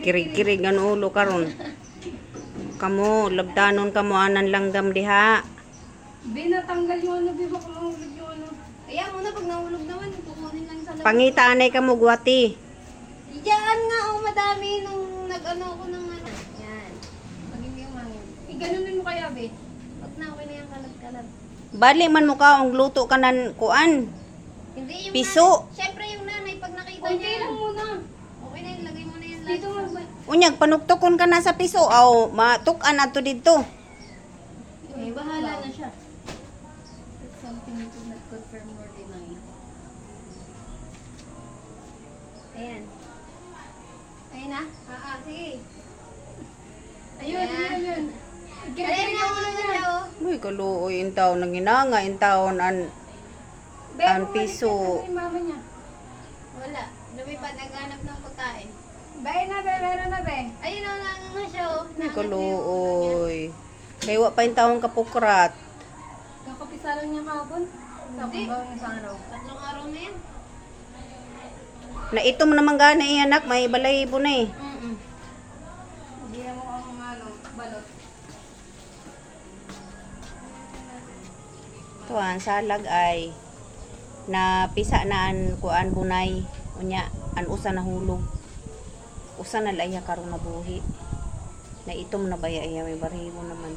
Kirig-kirig ang ulo karon. Kamo, labdanon kamo anan langgam diha. Binatanggal yung ano, di ba kung mahulog yung ano? Kaya muna pag nahulog naman, kukunin lang sa labas. Pangita anay kamo gwati. Diyan nga, madami nung nag-ano ako ng ano. Yan. Pag hindi umangin. Iganunin mo kaya, be? Wag na, okay na yung kalat-kalat. Bali man mo ka ang luto kanan kuan. Hindi yung Piso. nanay. Siyempre yung nanay, pag nakita Konti niya. lang muna. Okay na yun, lagay mo na yan. Dito mo ba? Unyag panuktukon ka na sa piso aw matuk-an ato dito. Okay, bahala na siya. It's something you could not confirm or deny. Ayan. Ayan na? Sige. Ayun, Ayan. ayun. Ayan Kinakinig na, ako na ano niya. siya, oh. Uy kaluoy in taon nanginanga in taon an Be, Ang bumalik piso. yan, ano yung mama niya? Wala. Lumipad, naghanap ng pagkain. Be na, be, meron na, be. Ayun na nga siya, oh. Uy kaluoy. Kay wa pa in taon kapukrat. Kakapisa lang niya kahapon. Sa Hindi. kumbaw ng isang araw. 3 araw na yan. Na ito mo naman gana anak may balahibo na eh. Hindi na mo ang ano, balot. Tuan salag ay na pisa na an kuan bunay unya an usa na hulog. Usa na laya karon na buhi. Na itom na baya iya may baribo naman.